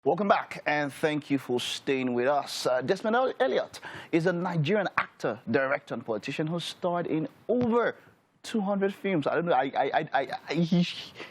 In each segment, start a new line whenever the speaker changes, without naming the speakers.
Welcome back, and thank you for staying with us. Desmond Elliot is a Nigerian actor, director, and politician who starred in over 200 films. I don't know.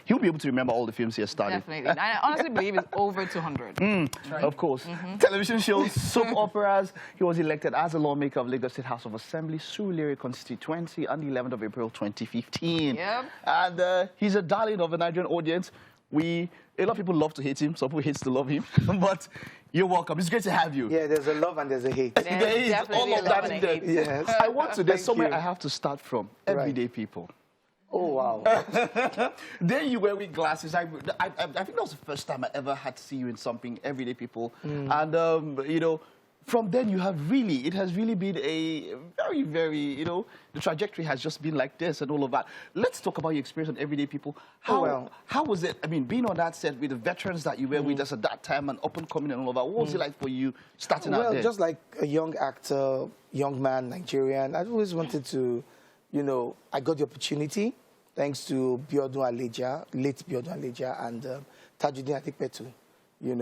He'll be able to remember all the films he has starred in.
Definitely. I honestly believe it's over 200.
Right. Of course. Television shows, soap operas. He was elected as a lawmaker of Lagos State House of Assembly, Surulere constituency on the 11th of April, 2015.
Yep.
And he's a darling of the Nigerian audience. A lot of people love to hate him. Some people hate to love him. But you're welcome. It's great to have you.
Yeah, there's a love and there's a hate.
There is all of that in there.
Yes.
I want to. There's somewhere I have to start from. Everyday people.
Oh, wow.
Then you wearing glasses. I think that was the first time I ever had to see you in something, Everyday People. And, you know, from then it has really been a very, very, the trajectory has just been like this and all of that. Let's talk about your experience on Everyday People. How was it, I mean, being on that set with the veterans that you were with us at that time and up and coming and all of that, what was it like for you starting out there?
Well, just like a young actor, young man, Nigerian, I always wanted to, I got the opportunity thanks to Biodun Aleja, late Biodun Aleja, and Tajuddin Atikpetu,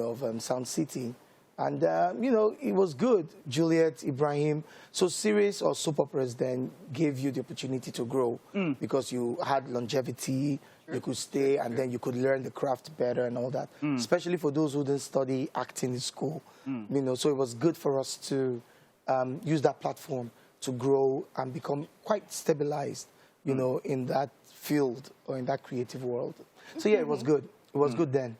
of Sound City. And, it was good. Juliet, Ibrahim. So series or soap operas then gave you the opportunity to grow because you had longevity, you could stay, and then you could learn the craft better and all that, especially for those who didn't study acting in school. So it was good for us to use that platform to grow and become quite stabilized, in that field or in that creative world. So, yeah, it was good. It was good then.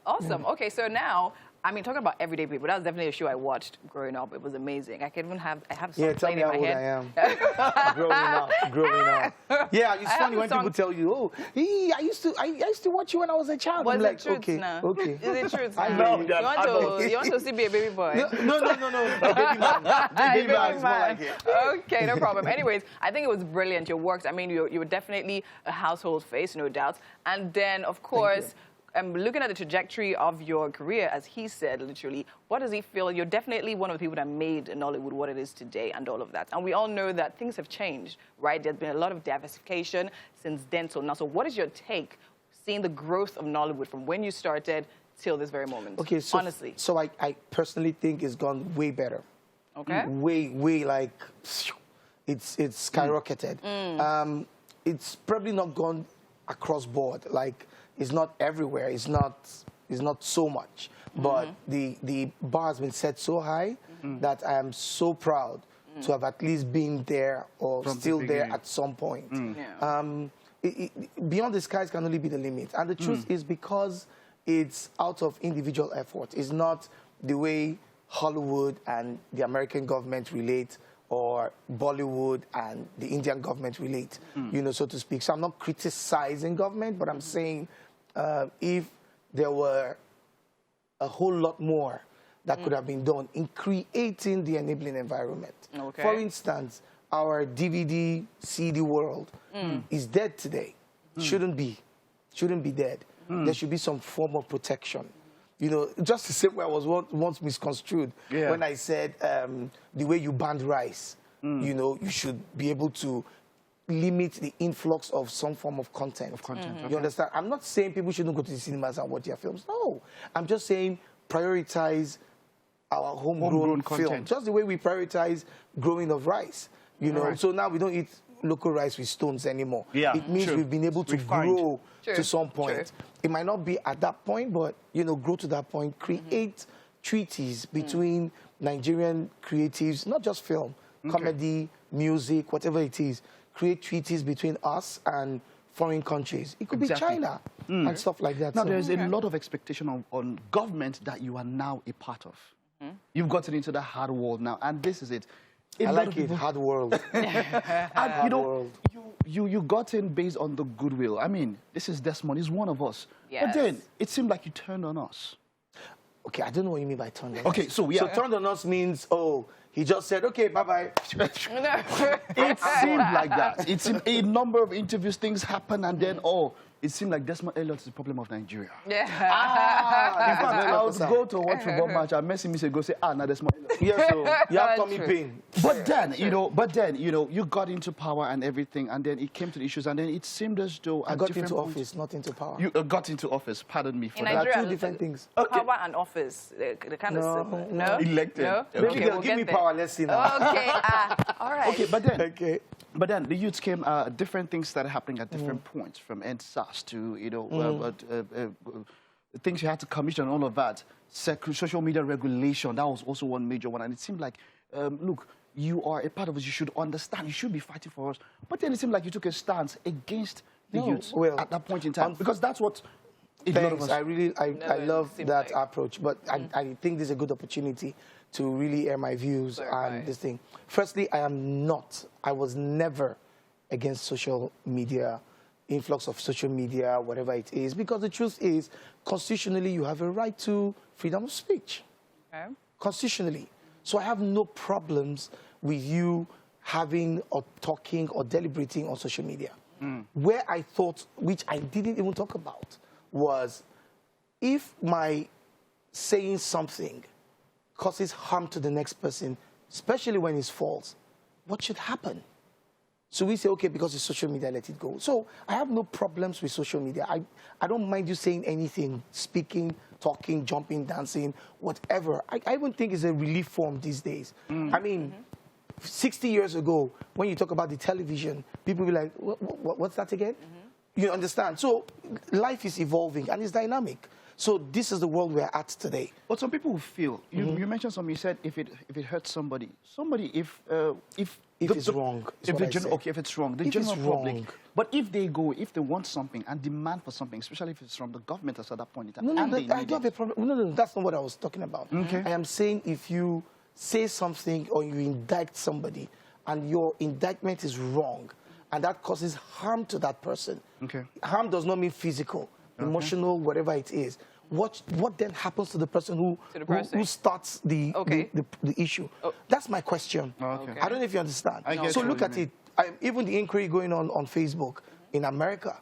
Awesome. Okay, so now, I mean, talking about Everyday People, that was definitely a show I watched growing up. It was amazing. I can even have some playing in my head.
Yeah, tell me how old I am. growing up. Yeah, it's funny when people tell you, oh, I used to watch you when I was a child.
Was
I'm like, okay,
now?
okay.
Is it truth
I
now?
know.
You want to see be a baby boy?
No. Baby man. Baby man is more like it.
Okay, no problem. Anyways, I think it was brilliant. Your works, I mean, you were definitely a household face, no doubt. And then, of course, looking at the trajectory of your career, as he said, literally, what does he feel? You're definitely one of the people that made Nollywood what it is today and all of that. And we all know that things have changed, right? There's been a lot of diversification since then till now. So what is your take, seeing the growth of Nollywood from when you started till this very moment?
Okay, so,
honestly.
So I personally think it's gone way better.
Okay.
Way like, it's skyrocketed. It's probably not gone across board, like, it's not everywhere. It's not so much. But the bar has been set so high that I am so proud to have at least been there or still there at some point. Beyond the skies can only be the limit. And the truth is because it's out of individual effort. It's not the way Hollywood and the American government relate or Bollywood and the Indian government relate, so to speak. So I'm not criticizing government, but I'm saying if there were a whole lot more that could have been done in creating the enabling environment. Okay. For instance, our DVD, CD world is dead today. Shouldn't be dead. There should be some form of protection. Just the same way I was once misconstrued when I said the way you banned rice, you should be able to limit the influx of some form of content. You understand? I'm not saying people shouldn't go to the cinemas and watch their films. No. I'm just saying prioritize our homegrown film. Just the way we prioritize growing of rice. So now we don't eat local rice with stones anymore. Yeah, it means we've been able to grow to some point. It might not be at that point, but grow to that point. Create treaties between Nigerian creatives, not just film, comedy, music, whatever it is. Create treaties between us and foreign countries. It could be China and stuff like that.
Now, there's a lot of expectation on government that you are now a part of. You've gotten into the hard world now, and this is it.
I like it, hard world.
And, you got in based on the goodwill. I mean, this is Desmond. He's one of us. Yes. But then, it seemed like you turned on us.
Okay, I don't know what you mean by turned on us.
Okay, so
So turned on us means, oh, he just said, okay, bye-bye.
It seemed like that. It's a number of interviews, things happen, and then, it seemed like Desmond Elliot is the problem of Nigeria.
Yeah.
In fact, I would go to watch football match and Messi go say, now Desmond Elliot.
Yeah, so you have tummy pain.
But then, you got into power and everything, and then it came to the issues, and then it seemed as though
I got into office, not into power.
You got into office, pardon me for
In
that.
Nigeria,
There are two different things.
Okay.
Power and office, they're kind of similar. No?
Elected.
No?
Okay.
Maybe they'll give me
there.
power, let's see now.
Okay, all right.
Okay, but then,
Okay.
but then the youths came, different things started happening at different points, from NSAS to, things you had to commission, all of that. Social media regulation, that was also one major one. And it seemed like, look, you are a part of us, you should understand, you should be fighting for us. But then it seemed like you took a stance against the youths at that point in time. Because that's what a lot of us...
I love that approach. But I think this is a good opportunity to really air my views on this thing. Firstly, I was never against social media, influx of social media, whatever it is, because the truth is, constitutionally, you have a right to freedom of speech. Okay. Constitutionally. So I have no problems with you having or talking or deliberating on social media. Where I thought, which I didn't even talk about, was if my saying something causes harm to the next person, especially when it's false, what should happen? So we say, okay, because it's social media, let it go. So I have no problems with social media. I don't mind you saying anything, speaking, talking, jumping, dancing, whatever. I even think it's a relief form these days. I mean, 60 years ago, when you talk about the television, people will be like, what's that again? You understand? So life is evolving and it's dynamic. So this is the world we're at today.
But some people will feel, you mentioned something, you said if it hurts somebody, if
it's wrong,
if it's wrong, the general public. But if they want something and demand for something, especially if it's from the government at that point in time.
I don't have a problem. No, that's not what I was talking about. Okay. I am saying if you say something or you indict somebody and your indictment is wrong and that causes harm to that person. Okay. Harm does not mean physical, emotional, whatever it is. What then happens to the person who starts the issue? That's my question. Okay. I don't know if you understand. So look at it. Even the inquiry going on Facebook in America,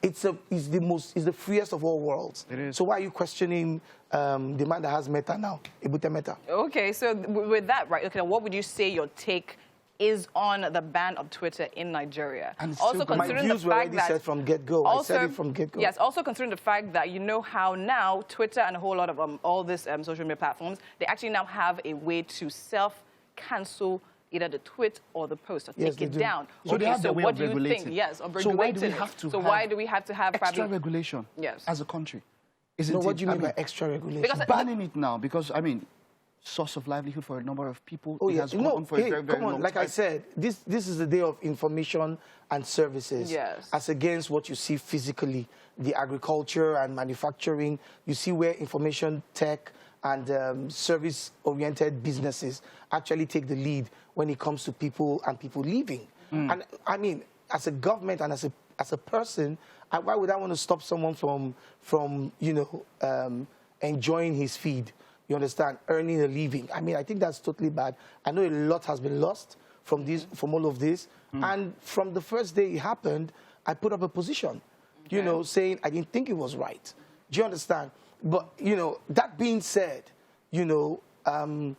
it's the freest of all worlds. It is. So why are you questioning the man that has Meta now, Ebute Meta?
Okay, so with that, right? Okay, what would you say your take is on the ban of Twitter in Nigeria?
And also considering my views were already set from get-go. I said it from get-go.
Yes, also considering the fact that you know how now Twitter and a whole lot of all these social media platforms, they actually now have a way to self-cancel either the tweet or the post or take it down.
So they have the way
what
of
do you
regulating.
think? Yes, of
so
regulating.
why do we have to have
extra
regulation as a country? Isn't
what do you mean by extra regulation?
Because banning it now, because I mean, source of livelihood for a number of people.
Oh,
it has gone on for a very, very long time.
Like I said, this is the day of information and services.
Yes.
As against what you see physically, the agriculture and manufacturing. You see where information tech and service-oriented businesses actually take the lead when it comes to people and people living. And I mean, as a government and as a person, why would I want to stop someone from enjoying his feed? You understand? Earning a living. I mean, I think that's totally bad. I know a lot has been lost from all of this. And from the first day it happened, I put up a position, saying I didn't think it was right. Do you understand? But, that being said, I'm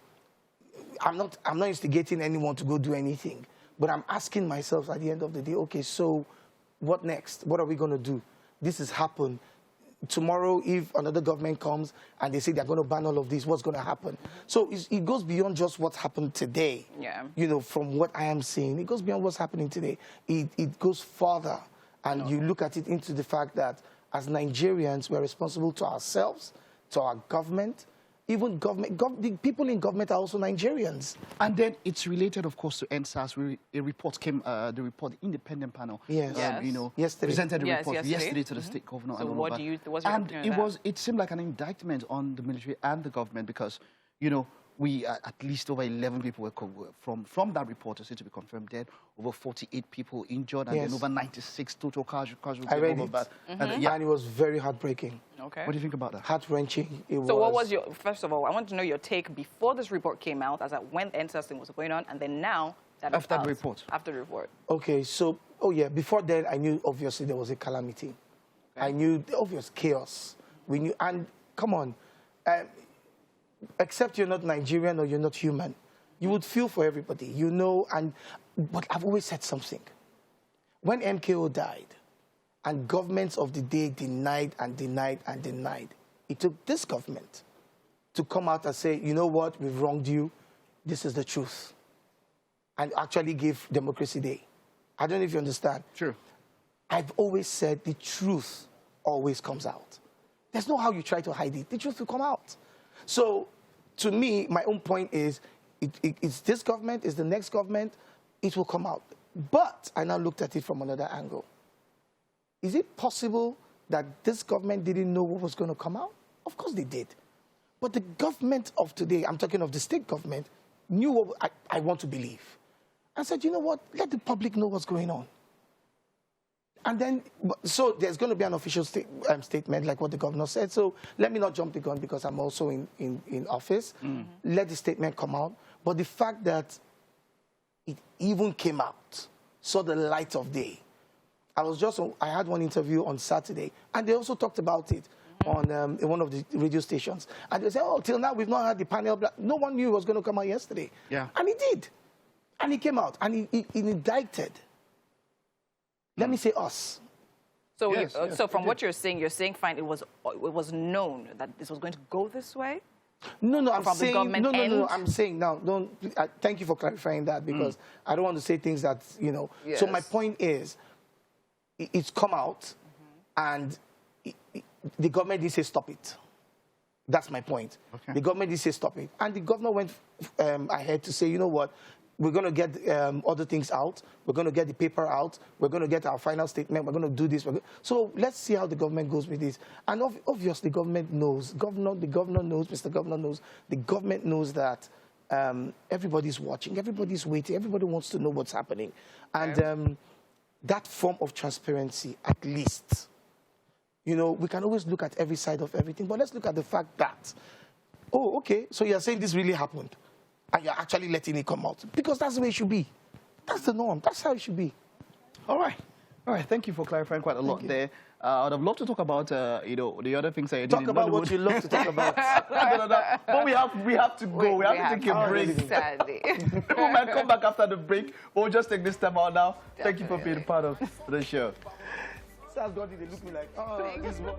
not instigating anyone to go do anything. But I'm asking myself at the end of the day, okay, so what next? What are we going to do? This has happened. Tomorrow, if another government comes and they say they're going to ban all of this, what's going to happen? So it goes beyond just what's happened today. Yeah. From what I am seeing, it goes beyond what's happening today. It goes further. And you look at it into the fact that as Nigerians, we're responsible to ourselves, to our government. Even the people in government are also Nigerians.
And then it's related, of course, to NSAS. A report came, the independent panel, presented a report yesterday to the state governor.
So what's your opinion on that?
It seemed like an indictment on the military and the government because, we at least over 11 people were from that report, said to be confirmed dead, over 48 people injured, and then over 96 total casualties.
I read it. And it was very heartbreaking.
Okay.
What do you think about that?
Heart-wrenching.
So what was first of all, I want to know your take before this report came out, as at when the NSAS thing was going on, and then now that
after the report.
After the report.
Okay, so, before then I knew obviously there was a calamity. I knew the obvious chaos. We knew, and come on, except you're not Nigerian or you're not human, you would feel for everybody, you know. But I've always said something. When MKO died, and governments of the day denied and denied and denied, it took this government to come out and say, you know what, we've wronged you. This is the truth. And actually give Democracy Day. I don't know if you understand.
Sure.
I've always said the truth always comes out. There's no how you try to hide it. The truth will come out. So, to me, my own point is, it's this government, it's the next government, it will come out. But I now looked at it from another angle. Is it possible that this government didn't know what was going to come out? Of course they did. But the government of today, I'm talking of the state government, knew what I want to believe. I said, you know what, let the public know what's going on. And then, so there's going to be an official statement like what the governor said. So let me not jump the gun because I'm also in office. Let the statement come out. But the fact that it even came out, saw the light of day. I had one interview on Saturday, and they also talked about it on one of the radio stations. And they said, oh, till now we've not had the panel. No one knew it was going to come out yesterday. Yeah. And it did. And it came out, and it indicted. Let me say us.
So, yes, so from what you're saying, fine, it was known that this was going to go this way?
No, I'm saying, no, I'm saying now, thank you for clarifying that, because I don't want to say things that, you know. Yes. So my point is, it's come out, and the government did say stop it. That's my point. Okay. The government did say stop it. And the governor went ahead to say, you know what, we're going to get other things out. We're going to get the paper out. We're going to get our final statement. We're going to do this. So let's see how the government goes with this. And obviously, the government knows. The governor knows. Mr. Governor knows. The government knows that everybody's watching. Everybody's waiting. Everybody wants to know what's happening. And that form of transparency, at least, you know, we can always look at every side of everything. But let's look at the fact that, oh, okay, so you're saying this really happened. And you're actually letting it come out. Because that's the way it should be. That's the norm. That's how it should be.
All right. All right. Thank you for clarifying quite a lot there. I'd have loved to talk about, you know, the other things that you did in Nollywood.
Talk about what you love to talk about.
But we have to go. We have to take a break.
Sadly.
We might come back after the break. But we'll just take this time out now. Thank you for being a part of the show.
They look me like, oh, this one.